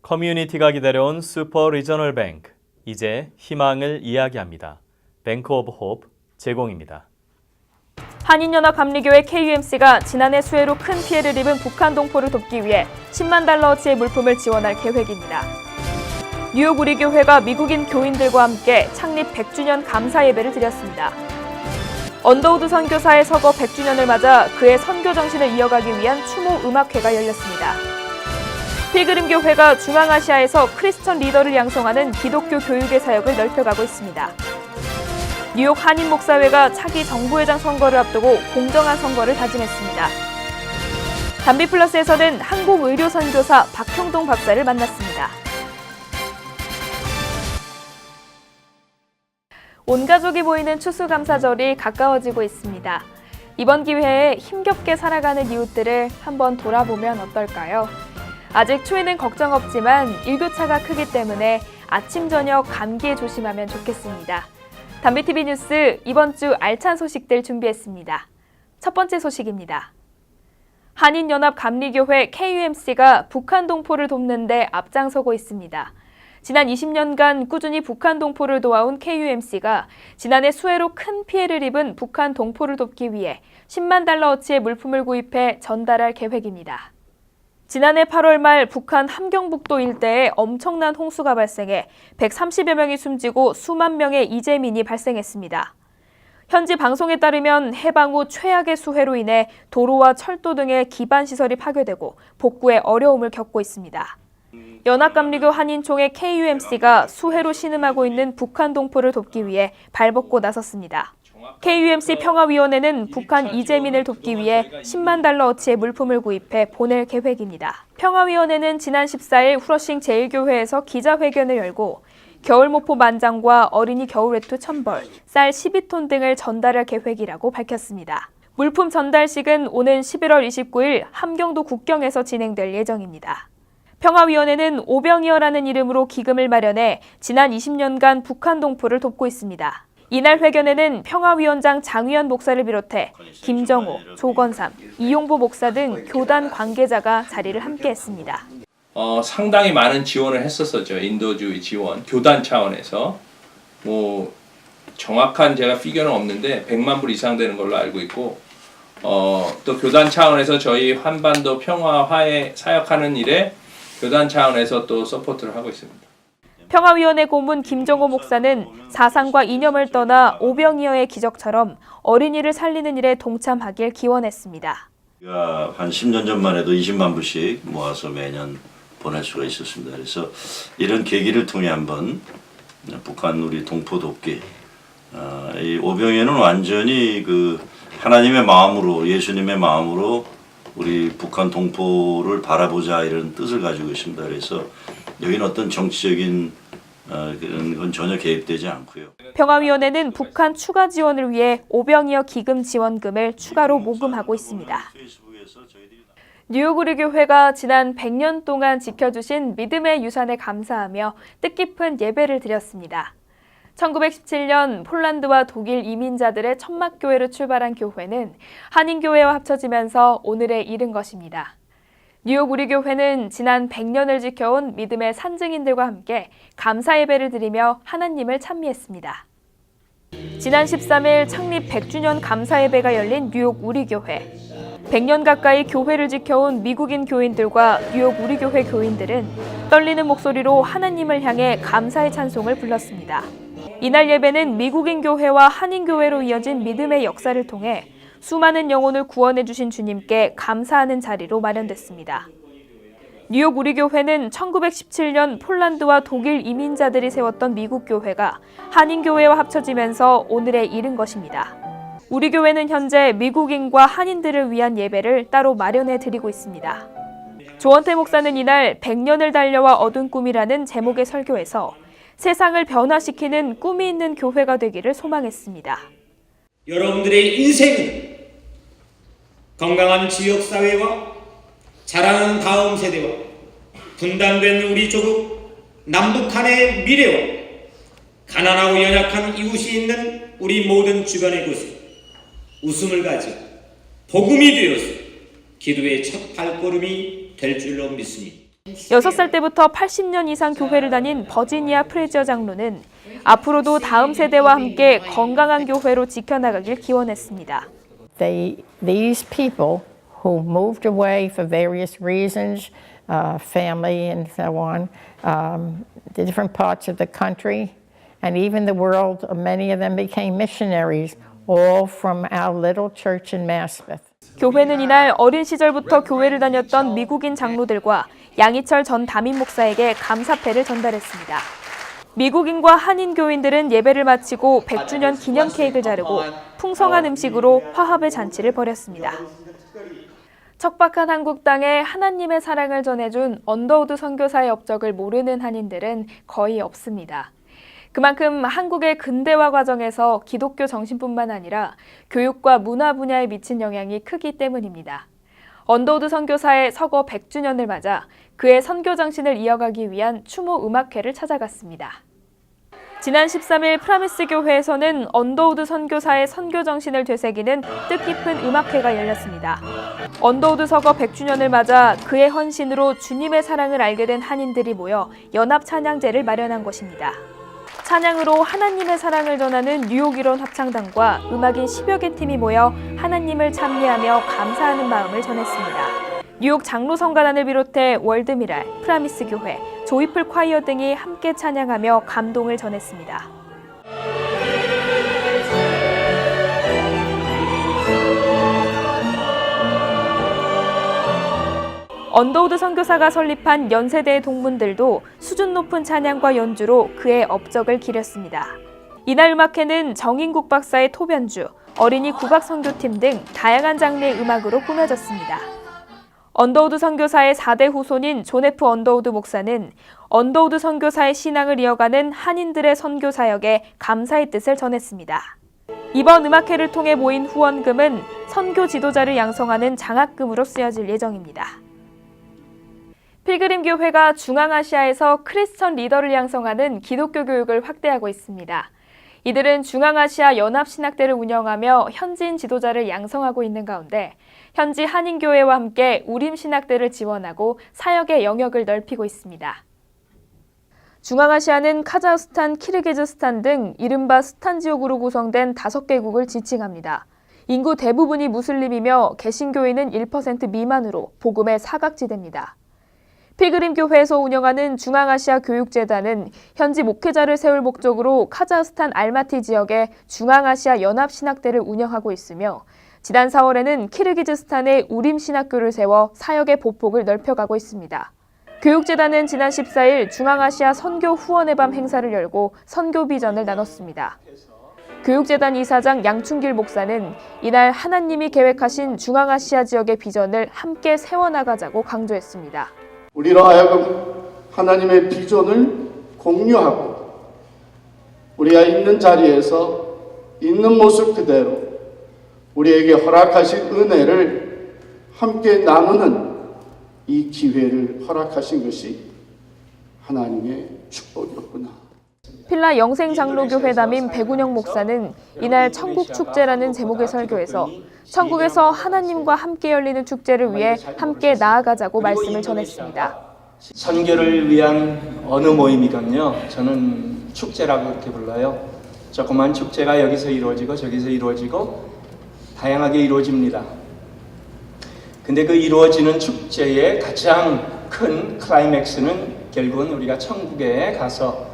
커뮤니티가 기다려온 슈퍼 리저널 뱅크, 이제 희망을 이야기합니다. 뱅크 오브 홉 제공입니다. 한인연합감리교회 KUMC가 지난해 수해로 큰 피해를 입은 북한 동포를 돕기 위해 10만 달러어치의 물품을 지원할 계획입니다. 뉴욕 우리교회가 미국인 교인들과 함께 창립 100주년 감사 예배를 드렸습니다. 언더우드 선교사의 서거 100주년을 맞아 그의 선교 정신을 이어가기 위한 추모 음악회가 열렸습니다. 필그림 교회가 중앙아시아에서 크리스천 리더를 양성하는 기독교 교육의 사역을 넓혀가고 있습니다. 뉴욕 한인 목사회가 차기 정부회장 선거를 앞두고 공정한 선거를 다짐했습니다. 담비플러스에서는 한국 의료 선교사 박형동 박사를 만났습니다. 온 가족이 모이는 추수감사절이 가까워지고 있습니다. 이번 기회에 힘겹게 살아가는 이웃들을 한번 돌아보면 어떨까요? 아직 추위는 걱정 없지만 일교차가 크기 때문에 아침 저녁 감기에 조심하면 좋겠습니다. 담비TV 뉴스 이번 주 알찬 소식들 준비했습니다. 첫 번째 소식입니다. 한인연합감리교회 KUMC가 북한 동포를 돕는 데 앞장서고 있습니다. 지난 20년간 꾸준히 북한 동포를 도와온 KUMC가 지난해 수해로 큰 피해를 입은 북한 동포를 돕기 위해 10만 달러어치의 물품을 구입해 전달할 계획입니다. 지난해 8월 말 북한 함경북도 일대에 엄청난 홍수가 발생해 130여 명이 숨지고 수만 명의 이재민이 발생했습니다. 현지 방송에 따르면 해방 후 최악의 수해로 인해 도로와 철도 등의 기반 시설이 파괴되고 복구에 어려움을 겪고 있습니다. 연합감리교 한인총회 KUMC가 수해로 신음하고 있는 북한 동포를 돕기 위해 발벗고 나섰습니다. KUMC 평화위원회는 북한 이재민을 돕기 위해 10만 달러어치의 물품을 구입해 보낼 계획입니다. 평화위원회는 지난 14일 후러싱 제1교회에서 기자회견을 열고 겨울모포 만장과 어린이 겨울외투 1000벌, 쌀 12톤 등을 전달할 계획이라고 밝혔습니다. 물품 전달식은 오는 11월 29일 함경도 국경에서 진행될 예정입니다. 평화위원회는 오병이어라는 이름으로 기금을 마련해 지난 20년간 북한 동포를 돕고 있습니다. 이날 회견에는 평화위원장 장위현 목사를 비롯해 김정호, 조건삼, 이용보 목사 등 교단 관계자가 자리를 함께했습니다. 상당히 많은 지원을 했었죠. 인도주의 지원, 교단 차원에서 정확한 제가 피겨는 없는데 100만 불 이상 되는 걸로 알고 있고 또 교단 차원에서 저희 한반도 평화 화해 사역하는 일에 교단 차원에서 또 서포트를 하고 있습니다. 평화위원회 고문 김정호 목사는 사상과 이념을 떠나 오병이어의 기적처럼 어린이를 살리는 일에 동참하길 기원했습니다. 우리가 한 10년 전만 해도 20만 불씩 모아서 매년 보낼 수가 있었습니다. 그래서 이런 계기를 통해 한번 북한 우리 동포 돕기, 이 오병이어는 완전히 그 하나님의 마음으로, 예수님의 마음으로 우리 북한 동포를 바라보자 이런 뜻을 가지고 있습니다. 그래서 여기는 어떤 정치적인 그런 건 전혀 개입되지 않고요. 평화위원회는 북한 추가 지원을 위해 오병이어 기금 지원금을 추가로 모금하고 있습니다. 뉴욕 우리교회가 지난 100년 동안 지켜주신 믿음의 유산에 감사하며 뜻깊은 예배를 드렸습니다. 1917년 폴란드와 독일 이민자들의 천막교회로 출발한 교회는 한인교회와 합쳐지면서 오늘에 이른 것입니다. 뉴욕 우리교회는 지난 100년을 지켜온 믿음의 산증인들과 함께 감사 예배를 드리며 하나님을 찬미했습니다. 지난 13일 창립 100주년 감사 예배가 열린 뉴욕 우리교회. 100년 가까이 교회를 지켜온 미국인 교인들과 뉴욕 우리교회 교인들은 떨리는 목소리로 하나님을 향해 감사의 찬송을 불렀습니다. 이날 예배는 미국인 교회와 한인 교회로 이어진 믿음의 역사를 통해 수많은 영혼을 구원해 주신 주님께 감사하는 자리로 마련됐습니다. 뉴욕 우리교회는 1917년 폴란드와 독일 이민자들이 세웠던 미국 교회가 한인 교회와 합쳐지면서 오늘에 이른 것입니다. 우리 교회는 현재 미국인과 한인들을 위한 예배를 따로 마련해 드리고 있습니다. 조원태 목사는 이날 100년을 달려와 얻은 꿈이라는 제목의 설교에서 세상을 변화시키는 꿈이 있는 교회가 되기를 소망했습니다. 여러분들의 인생은 건강한 지역사회와 자라는 다음 세대와 분단된 우리 조국 남북한의 미래와 가난하고 연약한 이웃이 있는 우리 모든 주변의 곳에 웃음을 가져 복음이 되어서 기도의 첫 발걸음이 될 줄로 믿습니다. 6살 때부터 80년 이상 교회를 다닌 버지니아 프레저 장로는 앞으로도 다음 세대와 함께 건강한 교회로 지켜나가길 기원했습니다. These people who moved away for various reasons, family and so on, the different parts of the country, and even the world, many of them became missionaries, all from our little church in Maspeth. 교회는 이날 어린 시절부터 교회를 다녔던 미국인 장로들과 양희철 전 담임 목사에게 감사패를 전달했습니다. 미국인과 한인 교인들은 예배를 마치고 100주년 기념 케이크를 자르고 풍성한 음식으로 화합의 잔치를 벌였습니다. 척박한 한국 땅에 하나님의 사랑을 전해준 언더우드 선교사의 업적을 모르는 한인들은 거의 없습니다. 그만큼 한국의 근대화 과정에서 기독교 정신뿐만 아니라 교육과 문화 분야에 미친 영향이 크기 때문입니다. 언더우드 선교사의 서거 100주년을 맞아 그의 선교 정신을 이어가기 위한 추모 음악회를 찾아갔습니다. 지난 13일 프라미스 교회에서는 언더우드 선교사의 선교 정신을 되새기는 뜻깊은 음악회가 열렸습니다. 언더우드 서거 100주년을 맞아 그의 헌신으로 주님의 사랑을 알게 된 한인들이 모여 연합 찬양제를 마련한 것입니다. 찬양으로 하나님의 사랑을 전하는 뉴욕 일원 합창단과 음악인 10여 개 팀이 모여 하나님을 찬미하며 감사하는 마음을 전했습니다. 뉴욕 장로성가단을 비롯해 월드미랄, 프라미스 교회, 조이풀 콰이어 등이 함께 찬양하며 감동을 전했습니다. 언더우드 선교사가 설립한 연세대의 동문들도 수준 높은 찬양과 연주로 그의 업적을 기렸습니다. 이날 음악회는 정인국 박사의 톱연주, 어린이 국악 선교팀 등 다양한 장르의 음악으로 꾸며졌습니다. 언더우드 선교사의 4대 후손인 존 F. 언더우드 목사는 언더우드 선교사의 신앙을 이어가는 한인들의 선교 사역에 감사의 뜻을 전했습니다. 이번 음악회를 통해 모인 후원금은 선교 지도자를 양성하는 장학금으로 쓰여질 예정입니다. 필그림 교회가 중앙아시아에서 크리스천 리더를 양성하는 기독교 교육을 확대하고 있습니다. 이들은 중앙아시아 연합신학대를 운영하며 현지인 지도자를 양성하고 있는 가운데 현지 한인교회와 함께 우림신학대를 지원하고 사역의 영역을 넓히고 있습니다. 중앙아시아는 카자흐스탄, 키르기즈스탄 등 이른바 스탄 지역으로 구성된 5개국을 지칭합니다. 인구 대부분이 무슬림이며 개신교인은 1% 미만으로 복음의 사각지대입니다. 필그림 교회에서 운영하는 중앙아시아 교육재단은 현지 목회자를 세울 목적으로 카자흐스탄 알마티 지역에 중앙아시아 연합신학대를 운영하고 있으며 지난 4월에는 키르기즈스탄에 우림신학교를 세워 사역의 보폭을 넓혀가고 있습니다. 교육재단은 지난 14일 중앙아시아 선교 후원의 밤 행사를 열고 선교 비전을 나눴습니다. 교육재단 이사장 양충길 목사는 이날 하나님이 계획하신 중앙아시아 지역의 비전을 함께 세워나가자고 강조했습니다. 우리로 하여금 하나님의 비전을 공유하고 우리가 있는 자리에서 있는 모습 그대로 우리에게 허락하신 은혜를 함께 나누는 이 기회를 허락하신 것이 하나님의 축복이었구나. 필라 영생장로교회 담임 백운영 목사는 이날 천국축제라는 제목의 설교에서 천국에서 하나님과 함께 열리는 축제를 위해 함께 나아가자고 말씀을 전했습니다. 선교를 위한 어느 모임이건요, 저는 축제라고 그렇게 불러요. 조그만 축제가 여기서 이루어지고 저기서 이루어지고 다양하게 이루어집니다. 근데 그 이루어지는 축제의 가장 큰 클라이맥스는 결국은 우리가 천국에 가서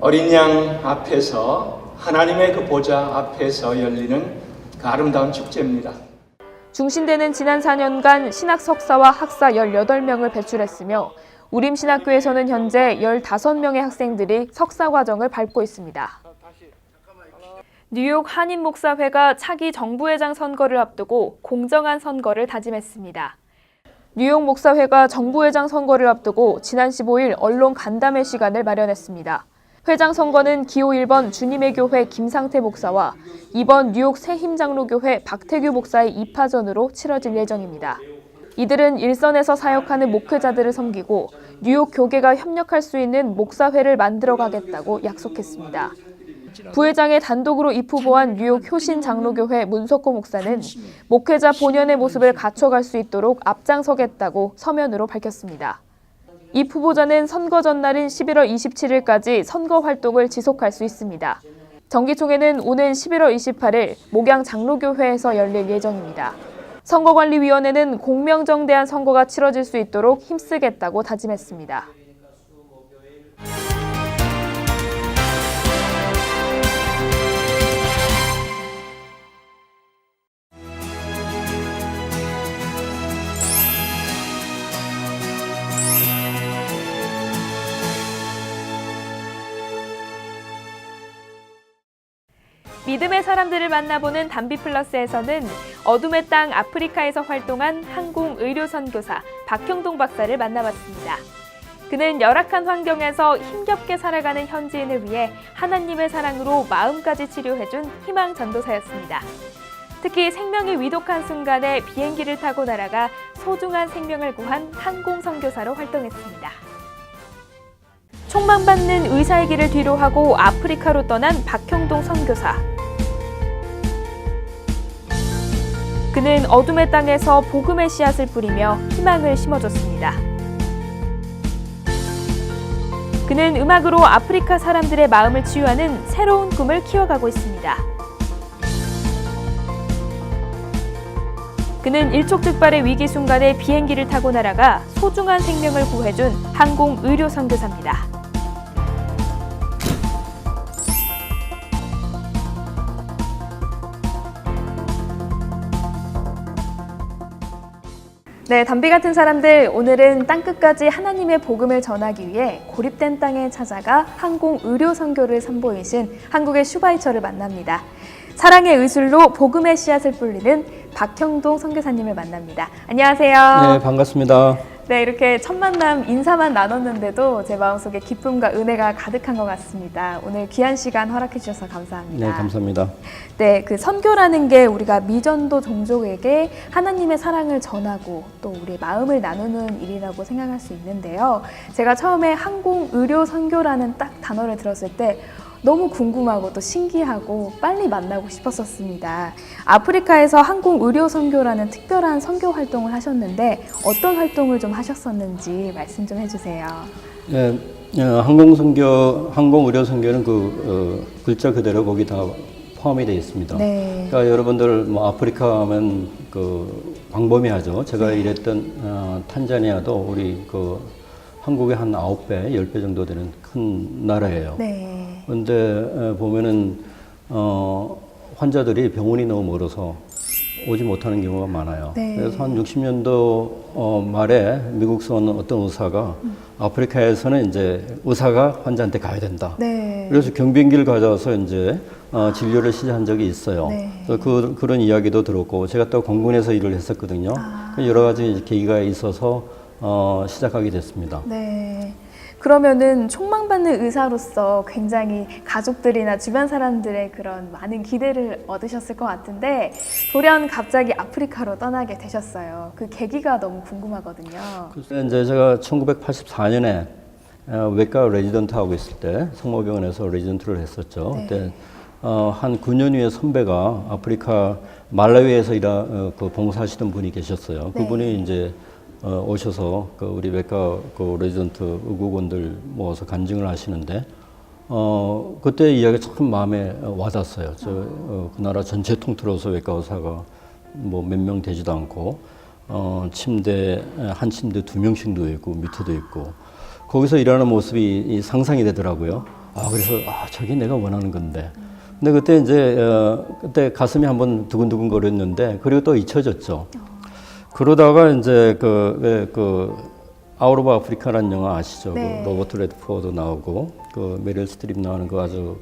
어린 양 앞에서 하나님의 그 보좌 앞에서 열리는 그 아름다운 축제입니다. 중신대는 지난 4년간 신학 석사와 학사 18명을 배출했으며 우림신학교에서는 현재 15명의 학생들이 석사 과정을 밟고 있습니다. 뉴욕 한인목사회가 차기 정부회장 선거를 앞두고 공정한 선거를 다짐했습니다. 뉴욕 목사회가 정부회장 선거를 앞두고 지난 15일 언론 간담회 시간을 마련했습니다. 회장 선거는 기호 1번 주님의 교회 김상태 목사와 2번 뉴욕 새힘장로교회 박태규 목사의 2파전으로 치러질 예정입니다. 이들은 일선에서 사역하는 목회자들을 섬기고 뉴욕 교계가 협력할 수 있는 목사회를 만들어가겠다고 약속했습니다. 부회장에 단독으로 입후보한 뉴욕 효신장로교회 문석호 목사는 목회자 본연의 모습을 갖춰갈 수 있도록 앞장서겠다고 서면으로 밝혔습니다. 이 후보자는 선거 전날인 11월 27일까지 선거 활동을 지속할 수 있습니다. 정기총회는 오는 11월 28일 목양 장로교회에서 열릴 예정입니다. 선거관리위원회는 공명정대한 선거가 치러질 수 있도록 힘쓰겠다고 다짐했습니다. 믿음의 사람들을 만나보는 담비플러스에서는 어둠의 땅 아프리카에서 활동한 항공의료선교사 박형동 박사를 만나봤습니다. 그는 열악한 환경에서 힘겹게 살아가는 현지인을 위해 하나님의 사랑으로 마음까지 치료해준 희망 전도사였습니다. 특히 생명이 위독한 순간에 비행기를 타고 날아가 소중한 생명을 구한 항공선교사로 활동했습니다. 총망받는 의사의 길을 뒤로하고 아프리카로 떠난 박형동 선교사. 그는 어둠의 땅에서 복음의 씨앗을 뿌리며 희망을 심어줬습니다. 그는 음악으로 아프리카 사람들의 마음을 치유하는 새로운 꿈을 키워가고 있습니다. 그는 일촉즉발의 위기 순간에 비행기를 타고 날아가 소중한 생명을 구해준 항공의료 선교사입니다. 네, 담비 같은 사람들, 오늘은 땅끝까지 하나님의 복음을 전하기 위해 고립된 땅에 찾아가 항공의료 선교를 선보이신 한국의 슈바이처를 만납니다. 사랑의 의술로 복음의 씨앗을 뿌리는 박형동 선교사님을 만납니다. 안녕하세요. 네, 반갑습니다. 네, 이렇게 첫 만남 인사만 나눴는데도 제 마음속에 기쁨과 은혜가 가득한 것 같습니다. 오늘 귀한 시간 허락해 주셔서 감사합니다. 네, 감사합니다. 네, 그 선교라는 게 우리가 미전도 종족에게 하나님의 사랑을 전하고 또 우리의 마음을 나누는 일이라고 생각할 수 있는데요. 제가 처음에 항공의료 선교라는 딱 단어를 들었을 때 너무 궁금하고 또 신기하고 빨리 만나고 싶었었습니다. 아프리카에서 항공의료 선교라는 특별한 선교 활동을 하셨는데 어떤 활동을 좀 하셨었는지 말씀 좀 해주세요. 네, 항공의료 선교는 글자 그대로 거기 다 포함이 되어 있습니다. 네. 그러니까 여러분들 뭐 아프리카 하면 광범위하죠. 제가 일했던 탄자니아도 우리 한국의 한 9배, 10배 정도 되는 큰 나라예요. 네. 그런데 보면은 환자들이 병원이 너무 멀어서 오지 못하는 경우가 많아요. 네. 그래서 한 60년도 말에 미국에서 온 어떤 의사가 아프리카에서는 이제 의사가 환자한테 가야 된다. 네. 그래서 경비행기를 가져와서 이제 진료를 시작한 적이 있어요. 네. 그래서 그런 이야기도 들었고 제가 또 공군에서 일을 했었거든요. 여러 가지 계기가 있어서 시작하게 됐습니다. 네. 그러면은 촉망받는 의사로서 굉장히 가족들이나 주변 사람들의 그런 많은 기대를 얻으셨을 것 같은데 돌연 갑자기 아프리카로 떠나게 되셨어요. 그 계기가 너무 궁금하거든요. 그래서 이제 제가 1984년에 외과 레지던트 하고 있을 때 성모병원에서 레지던트를 했었죠. 네. 그때 한 9년 후에 선배가 아프리카 말라위에서 봉사하시던 분이 계셨어요. 네. 그분이 이제 오셔서 우리 외과 레지던트 의료원들 모아서 간증을 하시는데 그때 이야기가 참 마음에 와닿았어요. 그 나라 전체 통틀어서 외과 의사가 뭐 몇 명 되지도 않고 침대 한 침대 2명씩 누워 있고 밑에도 있고 거기서 일하는 모습이 상상이 되더라고요. 그래서 저게 내가 원하는 건데. 근데 그때 이제 그때 가슴이 한번 두근두근 거렸는데 그리고 또 잊혀졌죠. 그러다가 이제 아웃 오브 아프리카라는 영화 아시죠? 네. 로버트 레드포드 나오고 메릴 스트립 나오는 아주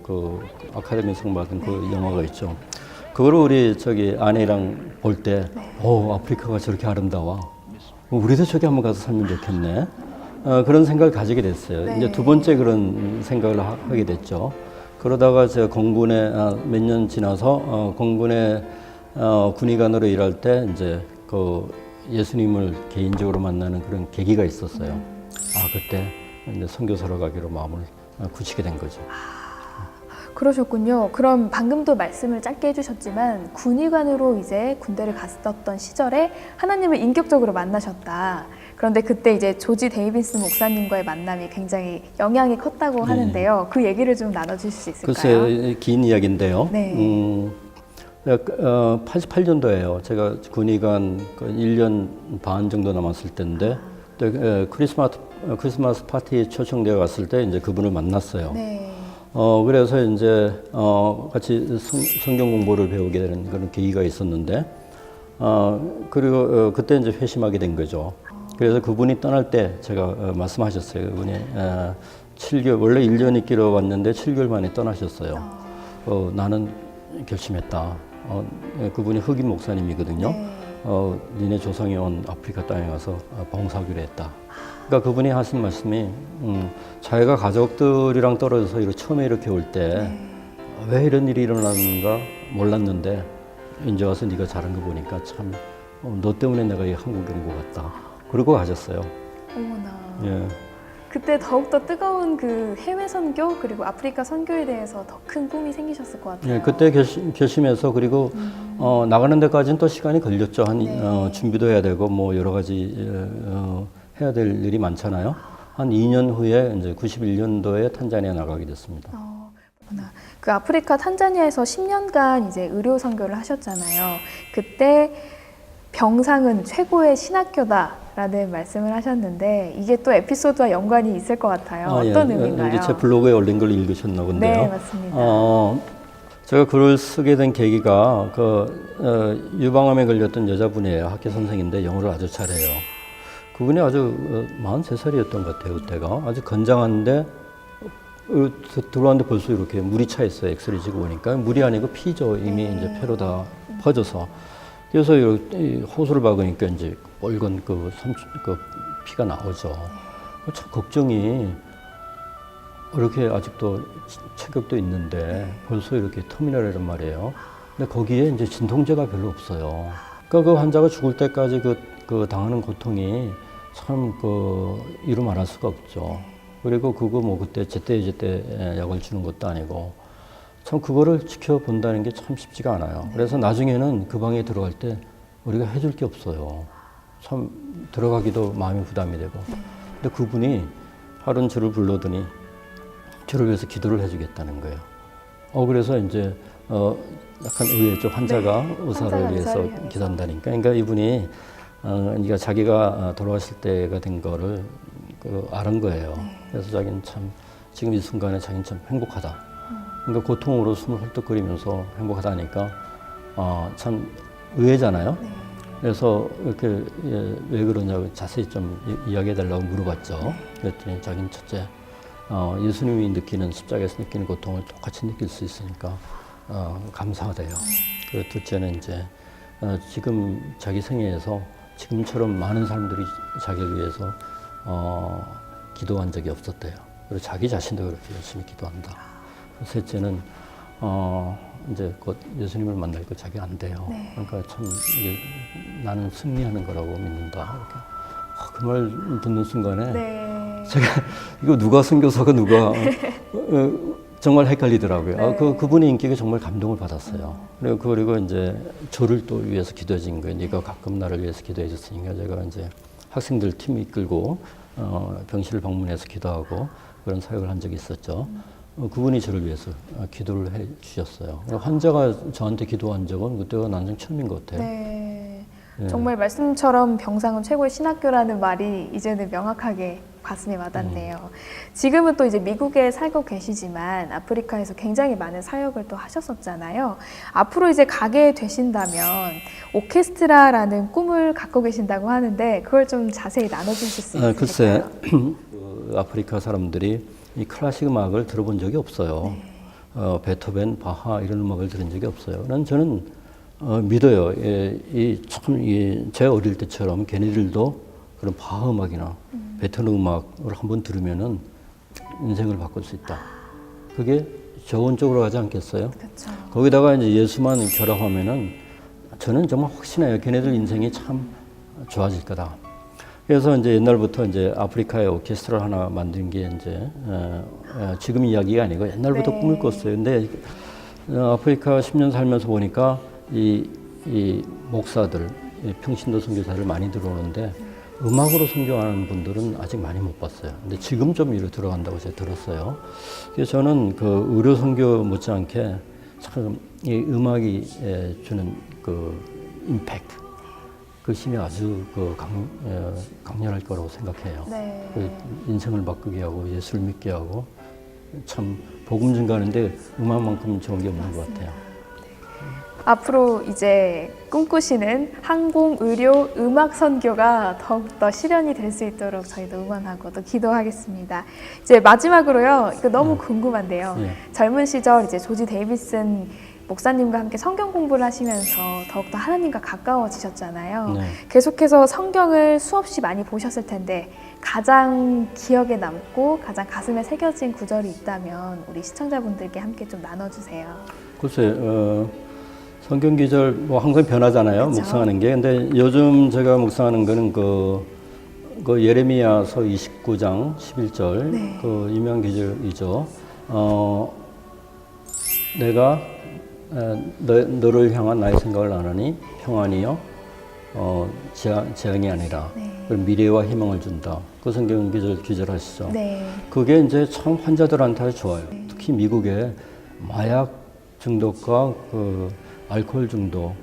아카데미 상 받은 그 영화가 있죠. 그거를 우리 아내랑 볼 때, 아프리카가 저렇게 아름다워. 우리도 저기 한번 가서 살면 좋겠네. 그런 생각을 가지게 됐어요. 네. 이제 두 번째 그런 생각을 하게 됐죠. 그러다가 제가 공군에 몇 년 지나서 공군에 군의관으로 일할 때 이제 예수님을 개인적으로 만나는 그런 계기가 있었어요. 그때 이제 선교사로 가기로 마음을 굳히게 된 거죠. 그러셨군요. 그럼 방금도 말씀을 짧게 해주셨지만 군의관으로 이제 군대를 갔었던 시절에 하나님을 인격적으로 만나셨다. 그런데 그때 이제 조지 데이비스 목사님과의 만남이 굉장히 영향이 컸다고 하는데요. 그 얘기를 좀 나눠주실 수 있을까요? 글쎄 긴 이야기인데요. 네. 88년도에요. 제가 군의관 1년 반 정도 남았을 때인데 크리스마스 파티에 초청되어 갔을 때 이제 그분을 만났어요. 네. 그래서 이제 같이 성경 공부를 배우게 되는 그런 계기가 있었는데 그리고 그때 이제 회심하게 된 거죠. 그래서 그분이 떠날 때 제가 말씀하셨어요. 그분이 7개월 원래 1년 있기로 왔는데 7개월 만에 떠나셨어요. 나는 결심했다. 그분이 흑인 목사님이거든요. 니네 조상이 온 아프리카 땅에 가서 봉사하기로 했다. 그러니까 그분이 하신 말씀이 자기가 가족들이랑 떨어져서 처음에 이렇게 올 때 왜 이런 일이 일어나는가 몰랐는데 이제 와서 네가 잘한 거 보니까 참 너 때문에 내가 이 한국에 온 것 같다. 그러고 가셨어요. 어머나. 예. 그때 더욱더 뜨거운 그 해외 선교 그리고 아프리카 선교에 대해서 더 큰 꿈이 생기셨을 것 같아요. 예, 그때 결심해서 그리고 나가는 데까지는 또 시간이 걸렸죠. 준비도 해야 되고 뭐 여러 가지 해야 될 일이 많잖아요. 한 2년 후에 이제 91년도에 탄자니아 나가게 됐습니다. 그 아프리카 탄자니아에서 10년간 이제 의료 선교를 하셨잖아요. 그때 병상은 최고의 신학교다라는 말씀을 하셨는데 이게 또 에피소드와 연관이 있을 것 같아요. 어떤 의미인가요? 이게 제 블로그에 올린 걸 읽으셨나 본데요. 네, 맞습니다. 제가 글을 쓰게 된 계기가 유방암에 걸렸던 여자분이에요. 학교 선생인데 영어를 아주 잘해요. 그분이 아주 43살이었던 것 같아요. 그때가 아주 건장한데 들어왔는데 벌써 이렇게 물이 차 있어요. 엑스레이 찍어 보니까 물이 아니고 피죠. 이미 이제 폐로 다 퍼져서. 그래서 호수를 박으니까 이제 빨간 그 피가 나오죠. 참 걱정이 이렇게 아직도 체격도 있는데 벌써 이렇게 터미널이란 말이에요. 근데 거기에 이제 진통제가 별로 없어요. 그러니까 그 환자가 죽을 때까지 그 당하는 고통이 참 이루 말할 수가 없죠. 그리고 그거 뭐 그때 제때 약을 주는 것도 아니고 참 그거를 지켜본다는 게 참 쉽지가 않아요. 그래서 나중에는 그 방에 들어갈 때 우리가 해줄 게 없어요. 참 들어가기도 마음이 부담이 되고. 근데 그분이 하루는 저를 불러더니 저를 위해서 기도를 해주겠다는 거예요. 그래서 이제 약간 의외죠. 환자가 의사를 위해서 기도한다니까. 그러니까 이분이 그러니까 자기가 돌아가실 때가 된 거를 알은 거예요. 그래서 자기는 참 지금 이 순간에 자기는 참 행복하다. 그러니까 고통으로 숨을 헐떡거리면서 행복하다니까 참 의외잖아요. 그래서 이렇게 왜 그러냐고 자세히 좀 이야기해달라고 물어봤죠. 그랬더니 자기는 첫째 예수님이 느끼는 십자가에서 느끼는 고통을 똑같이 느낄 수 있으니까 감사하대요. 그리고 둘째는 이제 지금 자기 생애에서 지금처럼 많은 사람들이 자기를 위해서 기도한 적이 없었대요. 그리고 자기 자신도 그렇게 열심히 기도한다. 셋째는 이제 곧 예수님을 만날 거 자기가 안 돼요. 그러니까 참 이게 나는 승리하는 거라고 믿는다. 이렇게 그 말 듣는 순간에 제가 이거 누가 선교사가 누가 정말 헷갈리더라고요. 그분의 인기가 정말 감동을 받았어요. 그리고 이제 저를 또 위해서 기도해 준 거예요. 네가 가끔 나를 위해서 기도해 줬으니까 제가 이제 학생들 팀 이끌고 병실을 방문해서 기도하고 그런 사역을 한 적이 있었죠. 그분이 저를 위해서 기도를 해 주셨어요. 환자가 저한테 기도한 적은 그때가 난생 처음인 것 같아요. 네. 정말 말씀처럼 병상은 최고의 신학교라는 말이 이제는 명확하게 가슴에 와닿네요. 지금은 또 이제 미국에 살고 계시지만 아프리카에서 굉장히 많은 사역을 또 하셨었잖아요. 앞으로 이제 가게 되신다면 오케스트라라는 꿈을 갖고 계신다고 하는데 그걸 좀 자세히 나눠주실 수 있을까요? 글쎄, 아프리카 사람들이 이 클래식 음악을 들어본 적이 없어요. 베토벤, 바하 이런 음악을 들은 적이 없어요. 저는 믿어요. 제 어릴 때처럼 걔네들도 그런 바하 음악이나 베토벤 음악을 한번 들으면은 인생을 바꿀 수 있다. 그게 좋은 쪽으로 가지 않겠어요? 그렇죠. 거기다가 이제 예수만 결합하면은 저는 정말 확신해요. 걔네들 인생이 참 좋아질 거다. 그래서 이제 옛날부터 이제 아프리카의 오케스트라 하나 만든 게 이제 지금 이야기가 아니고 옛날부터 꿈을 꿨어요. 근데 아프리카 10년 살면서 보니까 이 목사들, 평신도 선교사를 많이 들어오는데 음악으로 성교하는 분들은 아직 많이 못 봤어요. 근데 지금 좀 이로 들어간다고 제가 들었어요. 그래서 저는 그 의료 성교 못지않게 참 이 음악이 주는 그 임팩트, 그 힘이 아주 강렬할 거라고 생각해요. 네. 그 인생을 바꾸게 하고 예술 믿게 하고 참 복음 증가하는데 음악만큼 좋은 게 없는 것 같아요. 앞으로 이제 꿈꾸시는 항공, 의료, 음악 선교가 더욱더 실현이 될 수 있도록 저희도 응원하고 또 기도하겠습니다. 이제 마지막으로요, 이거 너무 궁금한데요. 예. 젊은 시절 이제 조지 데이비슨 목사님과 함께 성경 공부를 하시면서 더욱더 하나님과 가까워지셨잖아요. 네. 계속해서 성경을 수없이 많이 보셨을 텐데 가장 기억에 남고 가장 가슴에 새겨진 구절이 있다면 우리 시청자분들께 함께 좀 나눠주세요. 글쎄, 성경 기절 뭐 항상 변하잖아요. 그쵸? 묵상하는 게. 근데 요즘 제가 묵상하는 거는 그 예레미야서 29장 11절 네. 그 유명한 기절이죠. 내가 너를 향한 나의 생각을 아느니 평안이요 재앙이 아니라 네. 그리고 미래와 희망을 준다. 그 성경 기절하시죠. 네. 그게 이제 참 환자들한테 좋아요. 특히 미국에 마약 중독과 그 알코올 중독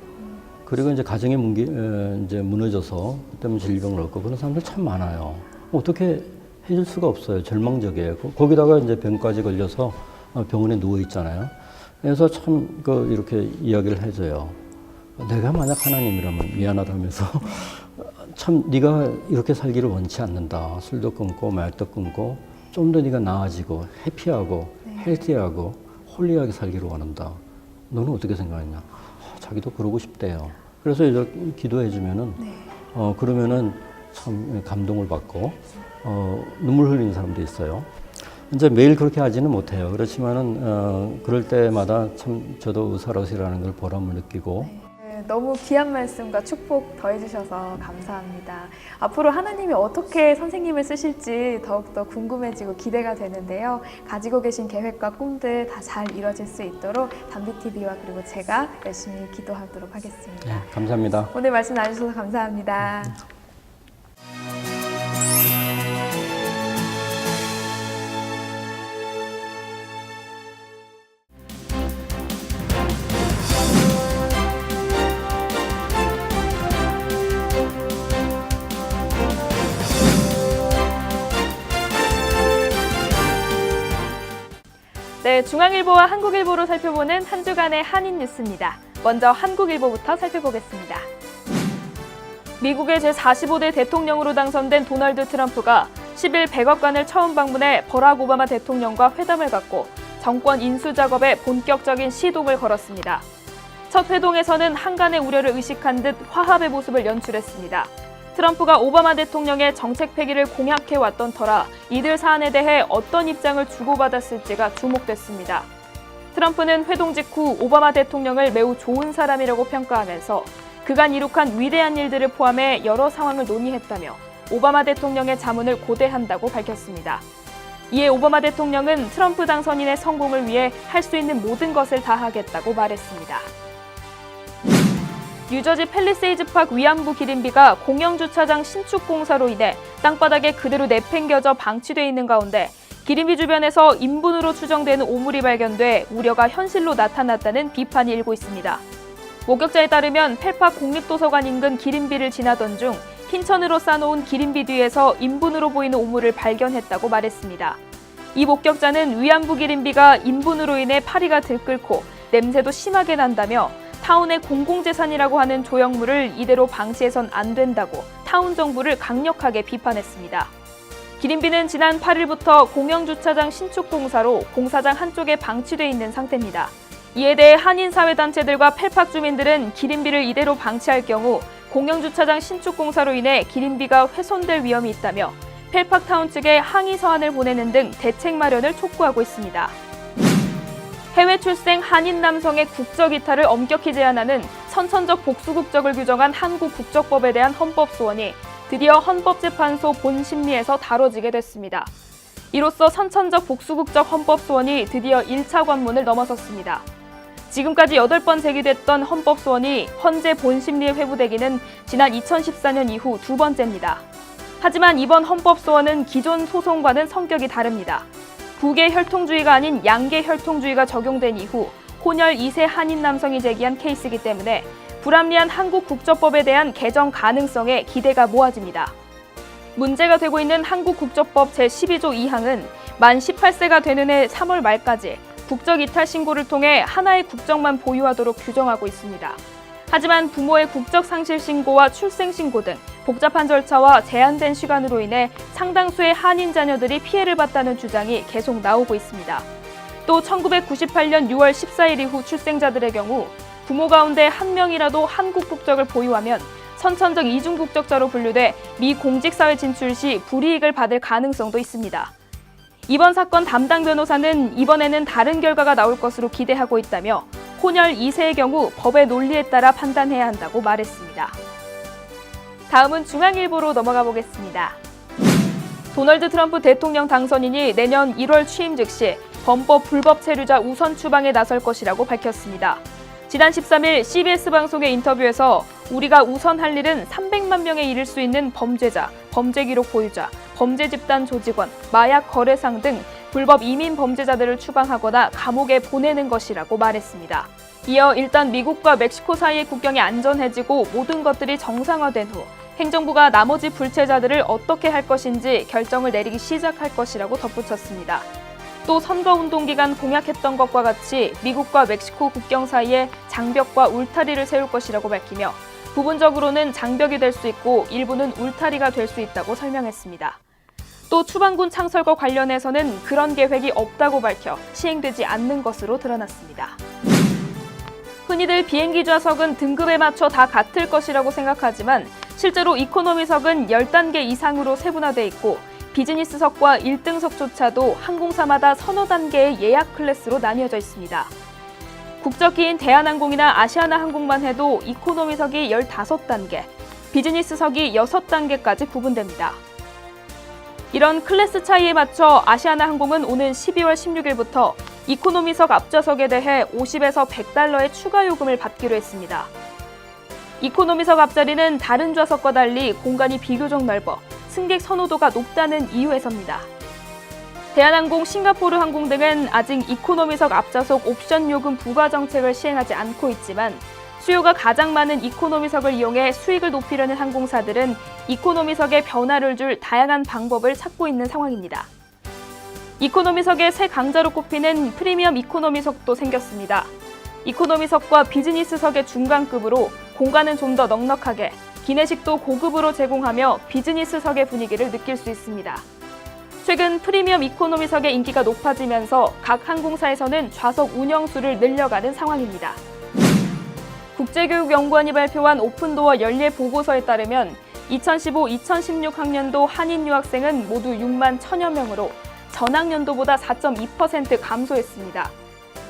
그리고 이제 가정의 이제 무너져서 때문에 질병을 얻고 그런 사람들 참 많아요. 어떻게 해줄 수가 없어요. 절망적이에요. 거기다가 이제 병까지 걸려서 병원에 누워 있잖아요. 그래서 참 이렇게 이야기를 해줘요. 내가 만약 하나님이라면 미안하다면서 참 네가 이렇게 살기를 원치 않는다. 술도 끊고 마약도 끊고 좀 더 네가 나아지고 해피하고 헬티하고 홀리하게 살기를 원한다. 너는 어떻게 생각하냐? 자기도 그러고 싶대요. 그래서 이제 기도해 주면은 그러면은 참 감동을 받고 눈물 흘리는 사람도 있어요. 이제 매일 그렇게 하지는 못해요. 그렇지만은 그럴 때마다 참 저도 의사로서 일하는 걸 보람을 느끼고 네, 너무 귀한 말씀과 축복 더해주셔서 감사합니다. 앞으로 하나님이 어떻게 선생님을 쓰실지 더욱더 궁금해지고 기대가 되는데요. 가지고 계신 계획과 꿈들 다 잘 이뤄질 수 있도록 담비TV와 그리고 제가 열심히 기도하도록 하겠습니다. 네, 감사합니다. 오늘 말씀 나눠주셔서 감사합니다. 네, 중앙일보와 한국일보로 살펴보는 한 주간의 한인 뉴스입니다. 먼저 한국일보부터 살펴보겠습니다. 미국의 제45대 대통령으로 당선된 도널드 트럼프가 10일 백악관을 처음 방문해 버락 오바마 대통령과 회담을 갖고 정권 인수 작업에 본격적인 시동을 걸었습니다. 첫 회동에서는 한간의 우려를 의식한 듯 화합의 모습을 연출했습니다. 트럼프가 오바마 대통령의 정책 폐기를 공약해왔던 터라 이들 사안에 대해 어떤 입장을 주고받았을지가 주목됐습니다. 트럼프는 회동 직후 오바마 대통령을 매우 좋은 사람이라고 평가하면서 그간 이룩한 위대한 일들을 포함해 여러 상황을 논의했다며 오바마 대통령의 자문을 고대한다고 밝혔습니다. 이에 오바마 대통령은 트럼프 당선인의 성공을 위해 할 수 있는 모든 것을 다하겠다고 말했습니다. 뉴저지 팰리세이드팍 위안부 기린비가 공영주차장 신축 공사로 인해 땅바닥에 그대로 내팽겨져 방치돼 있는 가운데 기린비 주변에서 인분으로 추정되는 오물이 발견돼 우려가 현실로 나타났다는 비판이 일고 있습니다. 목격자에 따르면 펠팍 국립도서관 인근 기린비를 지나던 중 흰천으로 쌓아놓은 기린비 뒤에서 인분으로 보이는 오물을 발견했다고 말했습니다. 이 목격자는 위안부 기린비가 인분으로 인해 파리가 들끓고 냄새도 심하게 난다며 타운의 공공재산이라고 하는 조형물을 이대로 방치해선 안 된다고 타운 정부를 강력하게 비판했습니다. 기린비는 지난 8일부터 공영주차장 신축 공사로 공사장 한쪽에 방치돼 있는 상태입니다. 이에 대해 한인사회단체들과 펠팍 주민들은 기린비를 이대로 방치할 경우 공영주차장 신축 공사로 인해 기린비가 훼손될 위험이 있다며 펠팍타운 측에 항의 서한을 보내는 등 대책 마련을 촉구하고 있습니다. 해외 출생 한인 남성의 국적 이탈을 엄격히 제한하는 선천적 복수국적을 규정한 한국 국적법에 대한 헌법소원이 드디어 헌법재판소 본심리에서 다뤄지게 됐습니다. 이로써 선천적 복수국적 헌법소원이 드디어 1차 관문을 넘어섰습니다. 지금까지 8번 제기됐던 헌법소원이 헌재 본심리에 회부되기는 지난 2014년 이후 두 번째입니다. 하지만 이번 헌법소원은 기존 소송과는 성격이 다릅니다. 부계 혈통주의가 아닌 양계 혈통주의가 적용된 이후 혼혈 2세 한인 남성이 제기한 케이스이기 때문에 불합리한 한국 국적법에 대한 개정 가능성에 기대가 모아집니다. 문제가 되고 있는 한국 국적법 제12조 2항은 만 18세가 되는 해 3월 말까지 국적 이탈 신고를 통해 하나의 국적만 보유하도록 규정하고 있습니다. 하지만 부모의 국적 상실 신고와 출생 신고 등 복잡한 절차와 제한된 시간으로 인해 상당수의 한인 자녀들이 피해를 봤다는 주장이 계속 나오고 있습니다. 또 1998년 6월 14일 이후 출생자들의 경우 부모 가운데 한 명이라도 한국 국적을 보유하면 선천적 이중 국적자로 분류돼 미 공직사회 진출 시 불이익을 받을 가능성도 있습니다. 이번 사건 담당 변호사는 이번에는 다른 결과가 나올 것으로 기대하고 있다며 혼혈 2세의 경우 법의 논리에 따라 판단해야 한다고 말했습니다. 다음은 중앙일보로 넘어가 보겠습니다. 도널드 트럼프 대통령 당선인이 내년 1월 취임 즉시 범법 불법 체류자 우선 추방에 나설 것이라고 밝혔습니다. 지난 13일 CBS 방송의 인터뷰에서 우리가 우선 할 일은 300만 명에 이를 수 있는 범죄자, 범죄 기록 보유자, 범죄 집단 조직원, 마약 거래상 등 불법 이민 범죄자들을 추방하거나 감옥에 보내는 것이라고 말했습니다. 이어 일단 미국과 멕시코 사이의 국경이 안전해지고 모든 것들이 정상화된 후 행정부가 나머지 불체자들을 어떻게 할 것인지 결정을 내리기 시작할 것이라고 덧붙였습니다. 또 선거운동 기간 공약했던 것과 같이 미국과 멕시코 국경 사이에 장벽과 울타리를 세울 것이라고 밝히며 부분적으로는 장벽이 될 수 있고 일부는 울타리가 될 수 있다고 설명했습니다. 또 추방군 창설과 관련해서는 그런 계획이 없다고 밝혀 시행되지 않는 것으로 드러났습니다. 흔히들 비행기 좌석은 등급에 맞춰 다 같을 것이라고 생각하지만 실제로 이코노미석은 10단계 이상으로 세분화돼 있고 비즈니스석과 1등석조차도 항공사마다 서너 단계의 예약 클래스로 나뉘어져 있습니다. 국적기인 대한항공이나 아시아나항공만 해도 이코노미석이 15단계, 비즈니스석이 6단계까지 구분됩니다. 이런 클래스 차이에 맞춰 아시아나항공은 오는 12월 16일부터 이코노미석 앞좌석에 대해 50에서 100달러의 추가 요금을 받기로 했습니다. 이코노미석 앞자리는 다른 좌석과 달리 공간이 비교적 넓어 승객 선호도가 높다는 이유에서입니다. 대한항공, 싱가포르 항공 등은 아직 이코노미석 앞좌석 옵션 요금 부과 정책을 시행하지 않고 있지만 수요가 가장 많은 이코노미석을 이용해 수익을 높이려는 항공사들은 이코노미석에 변화를 줄 다양한 방법을 찾고 있는 상황입니다. 이코노미석의 새 강자로 꼽히는 프리미엄 이코노미석도 생겼습니다. 이코노미석과 비즈니스석의 중간급으로 공간은 좀 더 넉넉하게, 기내식도 고급으로 제공하며 비즈니스석의 분위기를 느낄 수 있습니다. 최근 프리미엄 이코노미석의 인기가 높아지면서 각 항공사에서는 좌석 운영수를 늘려가는 상황입니다. 국제교육연구원이 발표한 오픈도어 연례 보고서에 따르면 2015-2016 학년도 한인 유학생은 모두 6만 1천여 명으로 전학년도보다 4.2% 감소했습니다.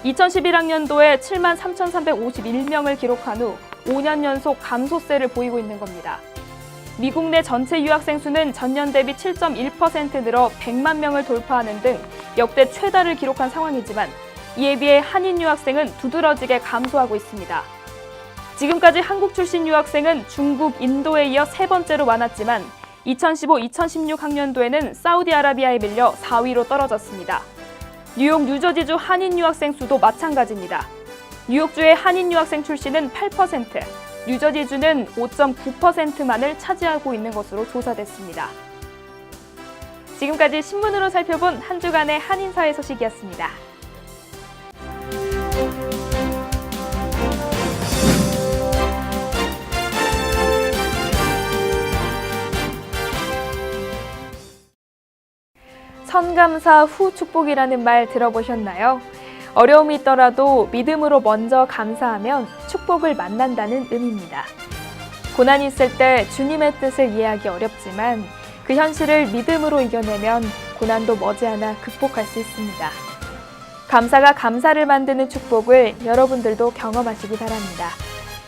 2011학년도에 7만 3,351명을 기록한 후 5년 연속 감소세를 보이고 있는 겁니다. 미국 내 전체 유학생 수는 전년 대비 7.1% 늘어 100만 명을 돌파하는 등 역대 최다를 기록한 상황이지만 이에 비해 한인 유학생은 두드러지게 감소하고 있습니다. 지금까지 한국 출신 유학생은 중국, 인도에 이어 세 번째로 많았지만 2015-2016 학년도에는 사우디아라비아에 밀려 4위로 떨어졌습니다. 뉴욕, 뉴저지주 한인 유학생 수도 마찬가지입니다. 뉴욕주의 한인 유학생 출신은 8%, 뉴저지주는 5.9%만을 차지하고 있는 것으로 조사됐습니다. 지금까지 신문으로 살펴본 한 주간의 한인사회 소식이었습니다. 선감사 후 축복이라는 말 들어보셨나요? 어려움이 있더라도 믿음으로 먼저 감사하면 축복을 만난다는 의미입니다. 고난이 있을 때 주님의 뜻을 이해하기 어렵지만 그 현실을 믿음으로 이겨내면 고난도 머지않아 극복할 수 있습니다. 감사가 감사를 만드는 축복을 여러분들도 경험하시기 바랍니다.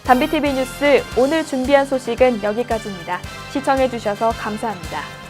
담비TV 뉴스 오늘 준비한 소식은 여기까지입니다. 시청해주셔서 감사합니다.